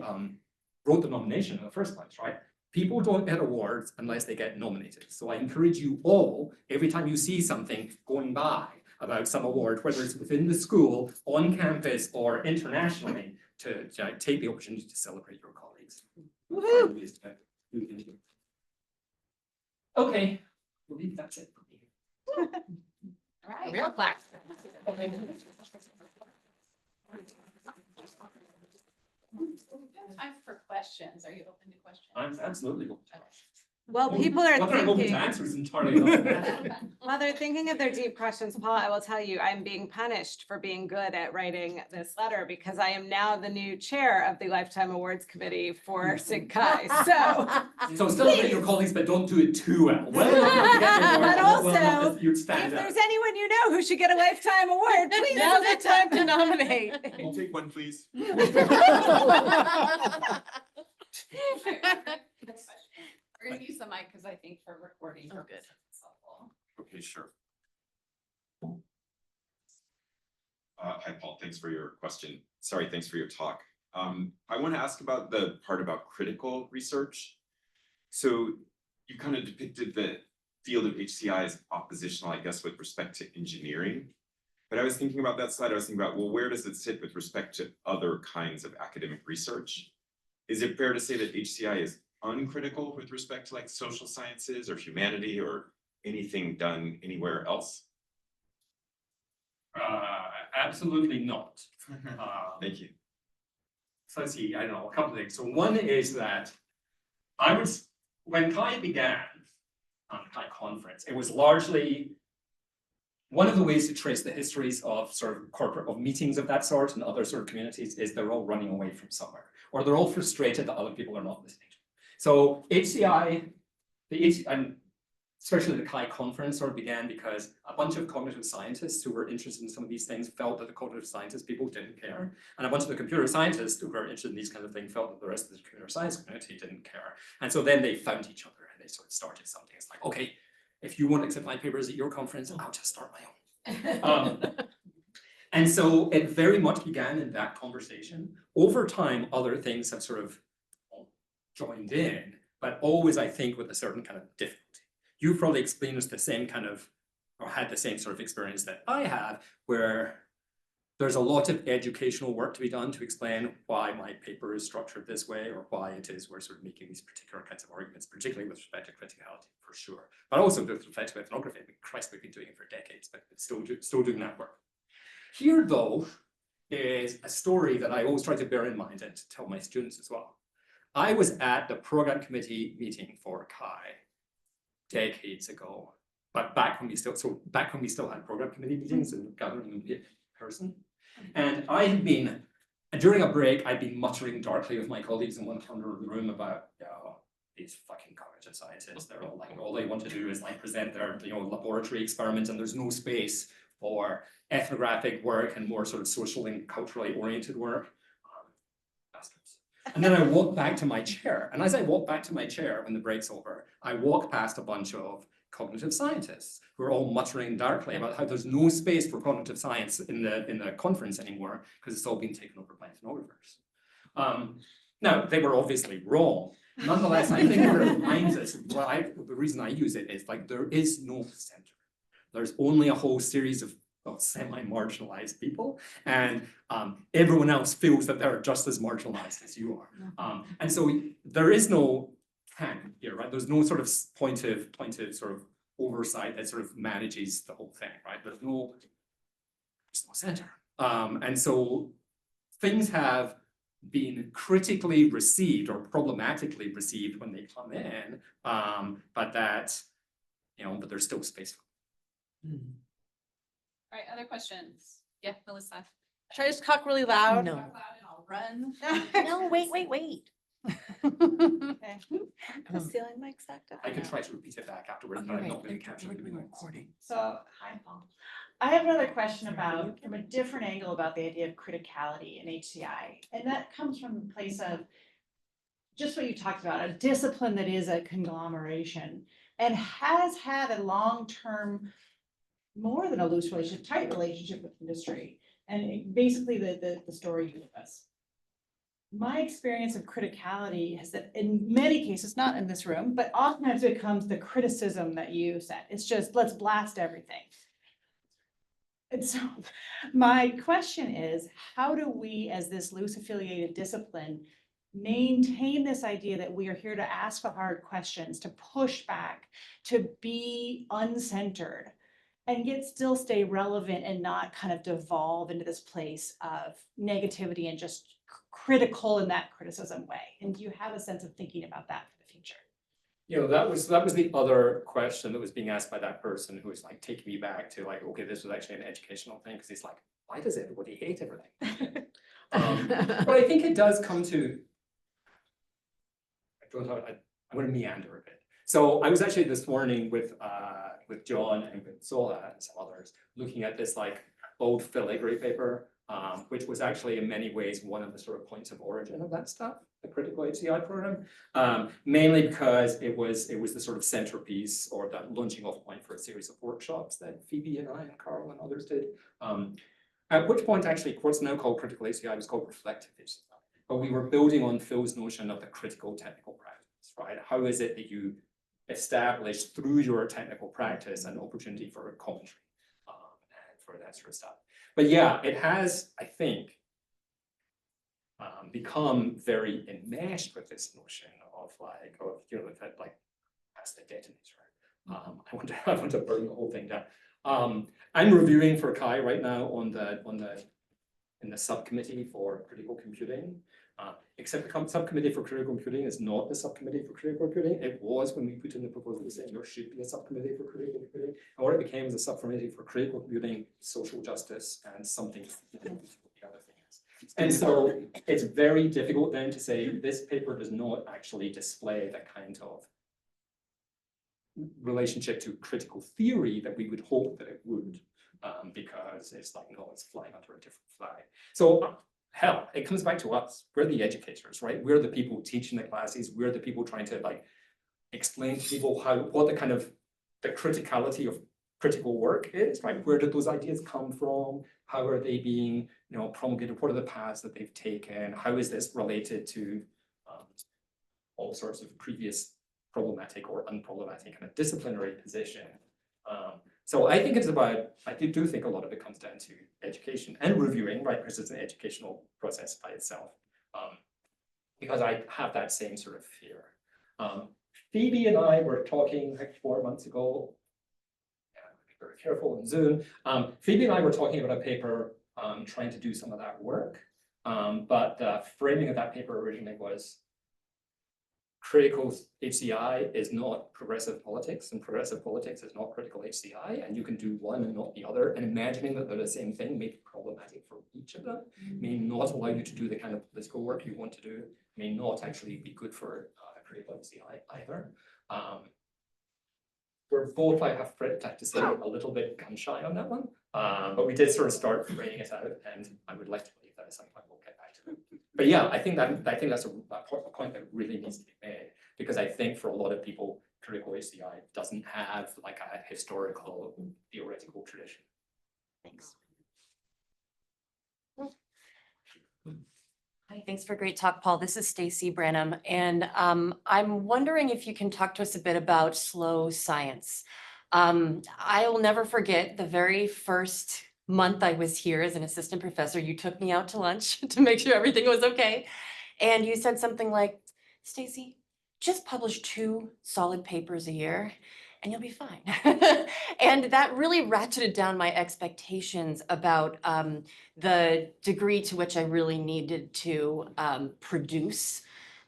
nomination in the first place, right? People don't get awards unless they get nominated. So I encourage you all, every time you see something going by about some award, whether it's within the school, on campus, or internationally, to take the opportunity to celebrate your colleagues. Woohoo! Okay, I believe that's it for me. All right. Real plaque. Time for questions. Are you open to questions? I'm absolutely open to questions. Well, people are Whether I'm open to thinking, answers entirely another. while they're thinking of their deep questions, Paul, I will tell you, I'm being punished for being good at writing this letter because I am now the new chair of the Lifetime Awards Committee for SIGCHI. So celebrate your colleagues, but don't do it too well. Well enough to get your award, But well enough also, that you'd if stand out. there's anyone you know who should get a Lifetime Award, please. Now's the time to nominate. I'll take one, please. We're gonna use the mic because I think for recording. Oh, good. purposes, it's helpful. Okay, sure. Hi, Paul. Thanks for your question. Sorry, thanks for your talk. I want to ask about the part about critical research. So you kind of depicted the field of HCI as oppositional, I guess, with respect to engineering. But I was thinking about that slide. I was thinking about, well, where does it sit with respect to other kinds of academic research? Is it fair to say that HCI is uncritical with respect to like social sciences or humanity or anything done anywhere else? Absolutely not. Thank you. So let's see, I don't know, a couple of things. So one is that when Kai began on the Kai conference, it was largely one of the ways to trace the histories of sort of corporate meetings of that sort and other sort of communities is they're all running away from somewhere, or they're all frustrated that other people are not listening. So HCI, and especially the Kai conference sort of began because a bunch of cognitive scientists who were interested in some of these things felt that the cognitive scientists people didn't care. And a bunch of the computer scientists who were interested in these kinds of things felt that the rest of the computer science community didn't care. And so then they found each other and they sort of started something. It's like, okay, if you won't accept my papers at your conference, I'll just start my own. And so it very much began in that conversation. Over time, other things have sort of joined in, but always, I think, with a certain kind of difficulty. You've probably experienced the same kind of, or had the same sort of experience that I have, where there's a lot of educational work to be done to explain why my paper is structured this way, or why it is we're sort of making these particular kinds of arguments, particularly with respect to criticality, for sure. But also with respect to ethnography. I mean, Christ, we've been doing it for decades, but it's still doing that work. Here, though, is a story that I always try to bear in mind and to tell my students as well. I was at the program committee meeting for Kai decades ago, but back when we still had program committee meetings and gathering in person. And I had been, during a break, I'd been muttering darkly with my colleagues in one corner of the room about, these fucking college scientists, they're all like, all they want to do is like present their, laboratory experiments, and there's no space for ethnographic work and more sort of socially and culturally oriented work. Bastards. And then I walked back to my chair, and as I walked back to my chair when the break's over, I walked past a bunch of cognitive scientists who are all muttering darkly about how there's no space for cognitive science in the conference anymore because it's all been taken over by ethnographers. Now, they were obviously wrong. Nonetheless, I think what it reminds us, the reason I use it is like there is no center. There's only a whole series of semi-marginalized people, and everyone else feels that they're just as marginalized as you are. And so there is no can here, right? There's no sort of point of sort of oversight that sort of manages the whole thing, right? There's no center. And so things have been critically received or problematically received when they come in, but that, but there's still space for them. All right, other questions? Yeah, Melissa. Should I just talk really loud? Talk loud and I'll run. No, wait. Okay. The ceiling mic's active. I could try to repeat it back afterwards, but I'm not going to capture the recording. So, hi, Paul. I have another question about, from a different angle about the idea of criticality in HCI. And that comes from the place of just what you talked about, a discipline that is a conglomeration and has had a long-term, more than a loose relationship, tight relationship with industry. And basically the story you give us. My experience of criticality is that in many cases, not in this room, but oftentimes it becomes the criticism that you said. It's just, let's blast everything. And so my question is, how do we, as this loose affiliated discipline, maintain this idea that we are here to ask the hard questions, to push back, to be uncentered, and yet still stay relevant and not kind of devolve into this place of negativity and just critical in that criticism way? And do you have a sense of thinking about that for the future? That was the other question that was being asked by that person who was like taking me back to like, okay, this was actually an educational thing, because he's like, why does everybody hate everything? But I think it does come to, I'm going to meander a bit. So I was actually this morning with John and with Zola and some others looking at this like old filigree paper, which was actually in many ways one of the sort of points of origin of that stuff, the critical HCI program, mainly because it was the sort of centerpiece or the launching off point for a series of workshops that Phoebe and I and Carl and others did. At which point actually what's now called critical HCI was called reflective HCI, but we were building on Phil's notion of the critical technical practice, right? How is it that you establish through your technical practice an opportunity for a commentary and for that sort of stuff. But yeah, it has, I think, become very enmeshed with this notion of that like as the detonator. I want to burn the whole thing down. I'm reviewing for Kai right now in the subcommittee for critical computing. Except the subcommittee for critical computing is not the subcommittee for critical computing. It was when we put in the proposal saying there should be a subcommittee for critical computing, and what it became was a subcommittee for critical computing, social justice, and something the other thing is. And so it's very difficult then to say this paper does not actually display the kind of relationship to critical theory that we would hope that it would, because it's like, no, it's flying under a different flag. So hell, it comes back to us. We're the educators, right? We're the people teaching the classes. We're the people trying to like explain to people what the kind of the criticality of critical work is, right? Where did those ideas come from? How are they being, promulgated? What are the paths that they've taken? How is this related to all sorts of previous problematic or unproblematic kind of disciplinary position? So I think it's about, I do think a lot of it comes down to education and reviewing, right? Because it's an educational process by itself. Because I have that same sort of fear. Phoebe and I were talking like 4 months ago. Yeah, be very careful on Zoom. Phoebe and I were talking about a paper trying to do some of that work. But the framing of that paper originally was critical HCI is not progressive politics, and progressive politics is not critical HCI, and you can do one and not the other, and imagining that they're the same thing may be problematic for each of them, may not allow you to do the kind of political work you want to do, may not actually be good for critical HCI either. We're both, I have to say, a little bit gun shy on that one, but we did sort of start writing it out, and I would like to believe that at some point we'll get back to it. But yeah, I think that's a point that really needs to be made, because I think for a lot of people, critical HCI doesn't have like a historical theoretical tradition. Thanks. Hi, thanks for a great talk, Paul. This is Stacy Branham, and I'm wondering if you can talk to us a bit about slow science. I will never forget the very first month I was here as an assistant professor. You took me out to lunch to make sure everything was okay, and you said something like, "Stacy, just publish 2 solid papers a year, and you'll be fine." And that really ratcheted down my expectations about the degree to which I really needed to produce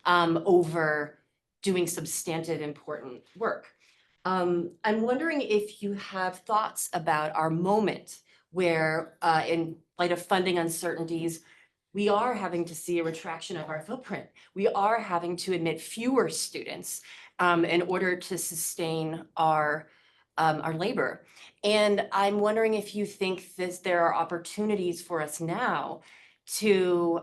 over doing substantive important work. I'm wondering if you have thoughts about our moment where in light of funding uncertainties, we are having to see a retraction of our footprint. We are having to admit fewer students in order to sustain our labor. And I'm wondering if you think there are opportunities for us now to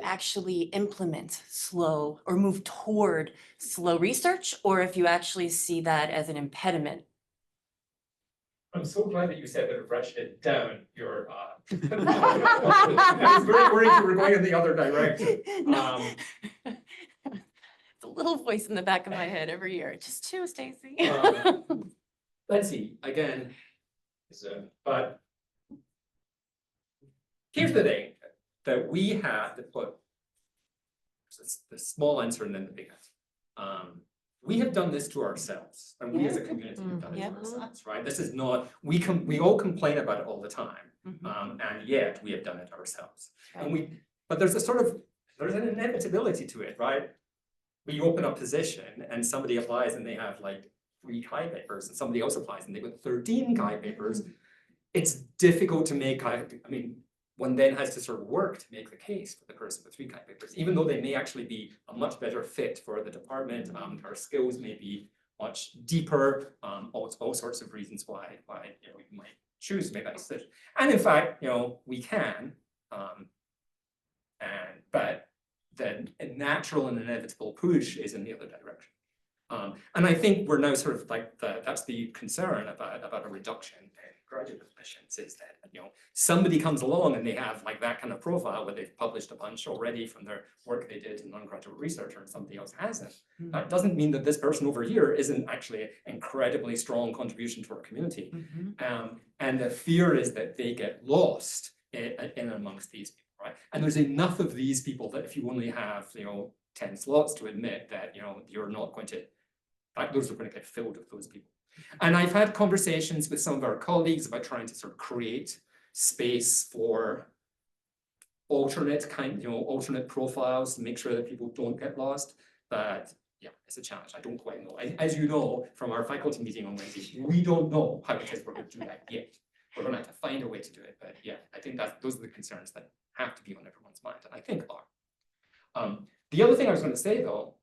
actually implement slow or move toward slow research, or if you actually see that as an impediment. I'm so glad that you said that it ratcheted down your. I was very worried you were going in the other direction. No. It's a little voice in the back of my head every year. Just 2, Stacy. Let's see, again, but here's the thing, that we have to put the small answer and then the big answer. We have done this to ourselves, and we as a community have done it to ourselves, right? This is not, we all complain about it all the time, and yet we have done it ourselves. And but there's there's an inevitability to it, right? We open a position and somebody applies and they have like 3 Chi papers, and somebody else applies and they've got 13 Chi papers. It's difficult to make, I mean, one then has to sort of work to make the case for the person with 3 Chi papers, even though they may actually be a much better fit for the department. Our skills may be much deeper, all sorts of reasons why you might choose to make that decision. And in fact, we can, but the natural and inevitable push is in the other direction. And I think we're now sort of like that's the concern about a reduction in graduate admissions, is that somebody comes along and they have like that kind of profile where they've published a bunch already from their work they did in undergraduate research, and somebody else hasn't. That doesn't mean that this person over here isn't actually an incredibly strong contribution to our community. And the fear is that they get lost in amongst these people, right? And there's enough of these people that if you only have 10 slots to admit that you're not going to, those are going to get filled with those people. And I've had conversations with some of our colleagues about trying to sort of create space for alternate profiles to make sure that people don't get lost. But yeah, it's a challenge. I don't quite know. As you know from our faculty meeting on Wednesday, we don't know how it is we're going to do that yet. We're going to have to find a way to do it. But yeah, I think those are the concerns that have to be on everyone's mind, and I think are. The other thing I was going to say though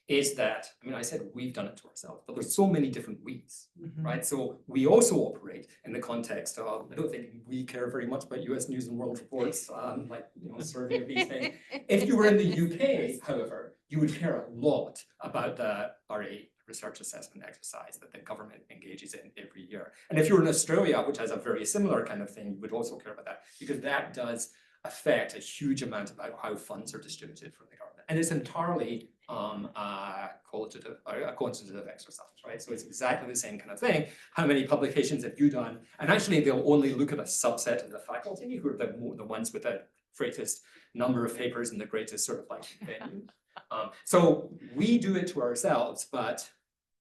is that, I said we've done it to ourselves, but there's so many different we's, right? So we also operate in the context of, I don't think we care very much about US News and World Reports, survey of these things. If you were in the UK, however, you would care a lot about the RA research assessment exercise that the government engages in every year. And if you're in Australia, which has a very similar kind of thing, you would also care about that, because that does affect a huge amount about how funds are distributed from the government. And it's entirely a quantitative exercise, right? So it's exactly the same kind of thing. How many publications have you done? And actually, they'll only look at a subset of the faculty who are the ones with the greatest number of papers and the greatest sort of like venue. So we do it to ourselves, but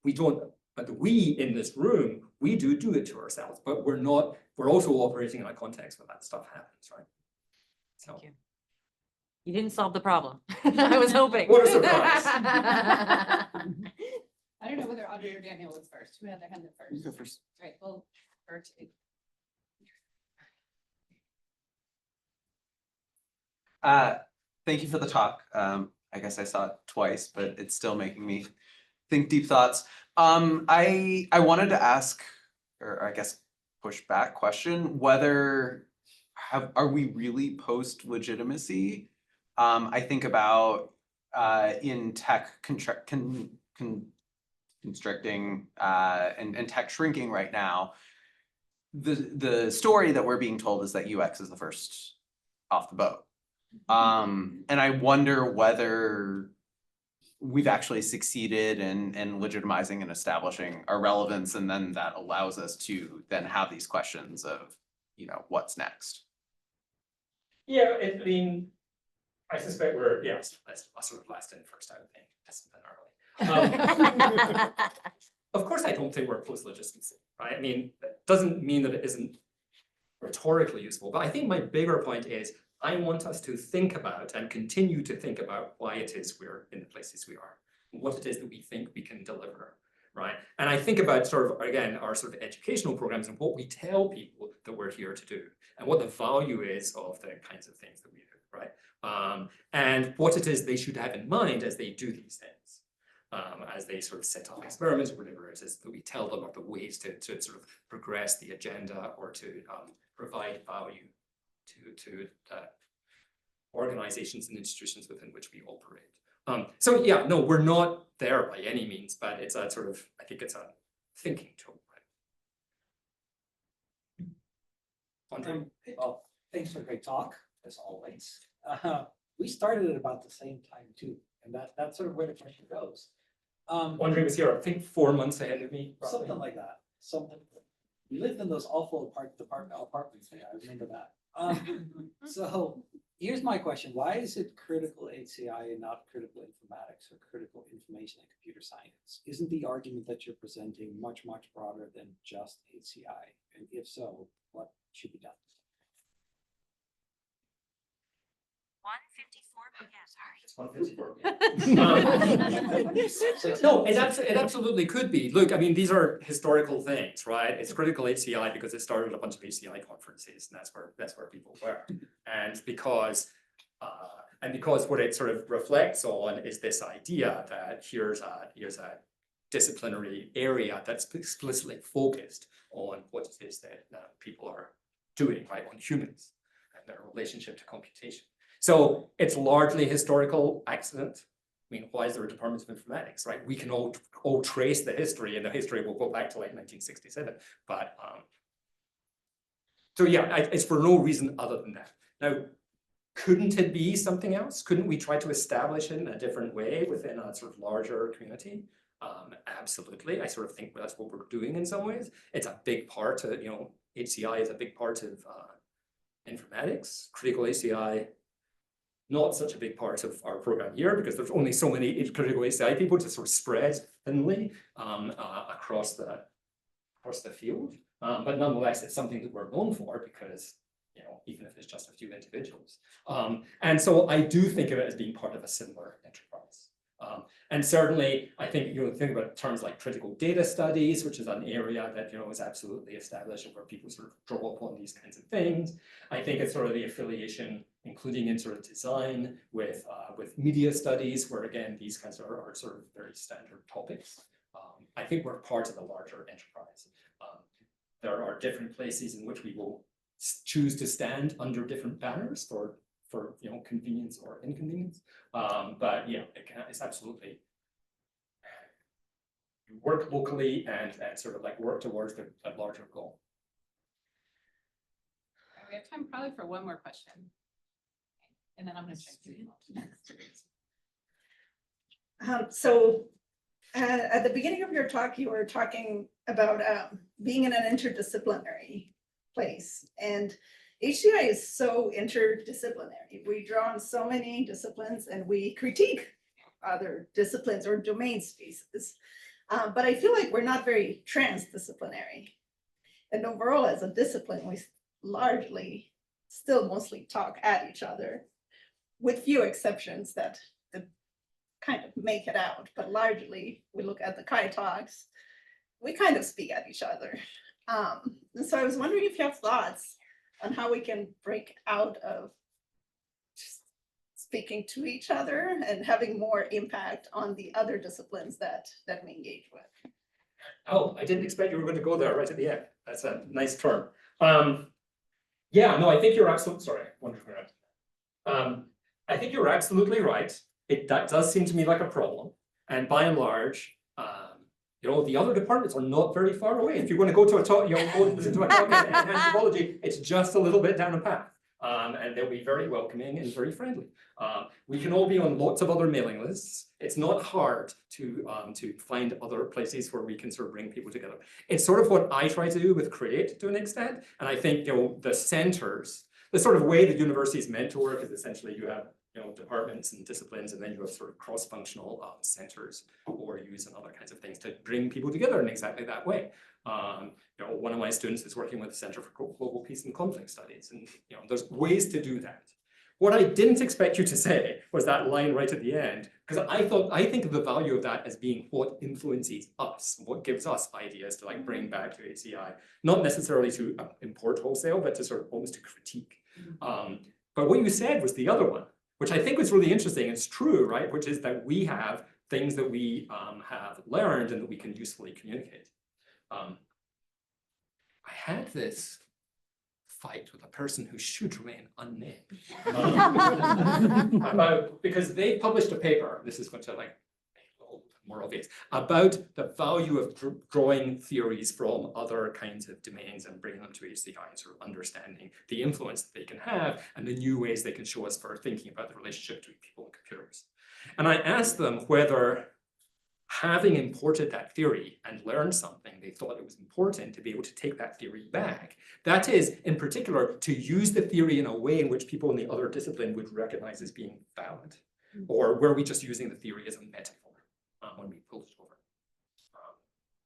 we don't. But we in this room, we do it to ourselves, but we're not. We're also operating in a context where that stuff happens, right? So. Thank you. You didn't solve the problem. I was hoping. What a surprise. I don't know whether Audrey or Daniel was first. Who had their hand up first? You go first. Right, well, first. Thank you for the talk. I guess I saw it twice, but it's still making me think deep thoughts. I wanted to ask, or I guess push back question, whether are we really post legitimacy? I think about in tech constricting and tech shrinking right now. The story that we're being told is that UX is the first off the boat. And I wonder whether we've actually succeeded in legitimizing and establishing our relevance, and then that allows us to then have these questions of, you know, what's next. Yeah, I mean, I suspect we're, yes, that's sort of last in, first out thing. That's been early. Of course, I don't think we're post legitimacy, right? I mean, that doesn't mean that it isn't rhetorically useful, but I think my bigger point is I want us to think about and continue to think about why it is we're in the places we are, what it is that we think we can deliver, right? And I think about sort of, again, our sort of educational programs and what we tell people that we're here to do and what the value is of the kinds of things that we do, right? And what it is they should have in mind as they do these things, as they sort of set up experiments, or whatever it is that we tell them are the ways to sort of progress the agenda or to provide value to organizations and institutions within which we operate. So yeah, no, we're not there by any means, but it's a sort of, I think it's a thinking tool. Andre? Well, thanks for a great talk, as always. We started at about the same time too, and that's sort of where the question goes. Andre was here, I think 4 months ahead of me. roughly. Something like that, something. We lived in those awful apartments there, I remember that. So here's my question, why is it critical HCI and not critical informatics or critical information and computer science? Isn't the argument that you're presenting much, much broader than just HCI? And if so, what should be done? 1:54 p.m. No, it absolutely could be. Look, I mean, these are historical things, right? It's critical HCI because it started a bunch of HCI conferences, and that's where people were. And because what it sort of reflects on is this idea that here's a disciplinary area that's explicitly focused on what it is that people are doing, right, on humans and their relationship to computation. So it's largely historical accident. I mean, why is there a Department of Informatics, right? We can all trace the history, and the history will go back to like 1967. But so yeah, it's for no reason other than that. Now, couldn't it be something else? Couldn't we try to establish it in a different way within a sort of larger community? Absolutely. I sort of think that's what we're doing in some ways. It's a big part of, HCI is a big part of informatics, critical HCI. Not such a big part of our program here because there's only so many critical HCI people to sort of spread thinly across the field. But nonetheless, it's something that we're known for because, even if it's just a few individuals. And so I do think of it as being part of a similar enterprise. And certainly, I think think about terms like critical data studies, which is an area that is absolutely established and where people sort of draw upon these kinds of things. I think it's sort of the affiliation, including in sort of design with media studies, where again these kinds are sort of very standard topics. I think we're part of the larger enterprise. There are different places in which we will choose to stand under different banners for convenience or inconvenience. But yeah, it's absolutely work locally and sort of like work towards the larger goal. We have time probably for one more question. And then I'm gonna check. At the beginning of your talk, you were talking about being in an interdisciplinary place, and HCI is so interdisciplinary. We draw on so many disciplines and we critique other disciplines or domain spaces. But I feel like we're not very transdisciplinary. And overall, as a discipline, we largely still mostly talk at each other. with few exceptions that kind of make it out, but largely we look at the Chi talks, we kind of speak at each other. And so I was wondering if you have thoughts on how we can break out of just speaking to each other and having more impact on the other disciplines that we engage with. Oh, I didn't expect you were going to go there right at the end. That's a nice turn. Yeah, no, I think you're absolutely, sorry, wonderful. I think you're absolutely right. That does seem to me like a problem. And by and large, the other departments are not very far away. If you're going to go to a talk, go listen to a talk in anthropology, it's just a little bit down a path. And they'll be very welcoming and very friendly. We can all be on lots of other mailing lists. It's not hard to find other places where we can sort of bring people together. It's sort of what I try to do with Create to an extent. And I think the centers, the sort of way the university is meant to work is essentially you have departments and disciplines, and then you have sort of cross-functional centers or use and other kinds of things to bring people together in exactly that way. One of my students is working with the Center for Global Peace and Conflict Studies, and there's ways to do that. What I didn't expect you to say was that line right at the end, because I think of the value of that as being what influences us, what gives us ideas to like bring back to HCI, not necessarily to import wholesale, but to sort of almost to critique. But what you said was the other one, which I think was really interesting. It's true, right? Which is that we have things that we have learned and that we can usefully communicate. I had this fight with a person who should remain unnamed because they published a paper. This is going to like make it a little more obvious about the value of drawing theories from other kinds of domains and bringing them to HCI and sort of understanding the influence that they can have and the new ways they can show us for thinking about the relationship between people and computers. And I asked them whether, having imported that theory and learned something, they thought it was important to be able to take that theory back. That is, in particular, to use the theory in a way in which people in the other discipline would recognize as being valid, or were we just using the theory as a metaphor when we pulled it over.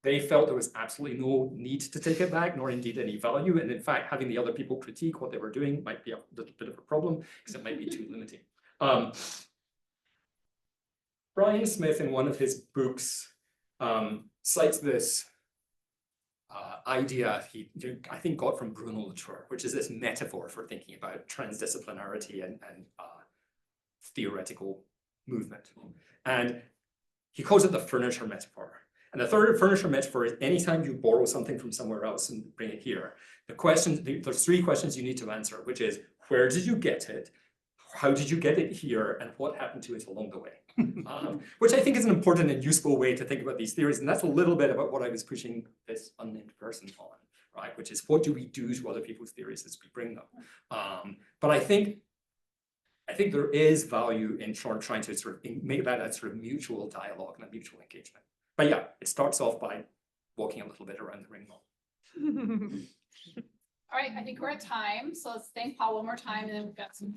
They felt there was absolutely no need to take it back, nor indeed any value, and in fact, having the other people critique what they were doing might be a little bit of a problem, because it might be too limiting. Brian Smith, in one of his books, cites this idea he, I think, got from Bruno Latour, which is this metaphor for thinking about transdisciplinarity and theoretical movement. And he calls it the furniture metaphor. And the third furniture metaphor is anytime you borrow something from somewhere else and bring it here, there's three questions you need to answer, which is, where did you get it? How did you get it here? And what happened to it along the way? Which I think is an important and useful way to think about these theories. And that's a little bit about what I was pushing this unnamed person on, right? Which is, what do we do to other people's theories as we bring them? But I think there is value in trying to sort of make that a sort of mutual dialogue and a mutual engagement. But yeah, it starts off by walking a little bit around the ring. All right, I think we're at time, so let's thank Paul one more time, and then we've got some.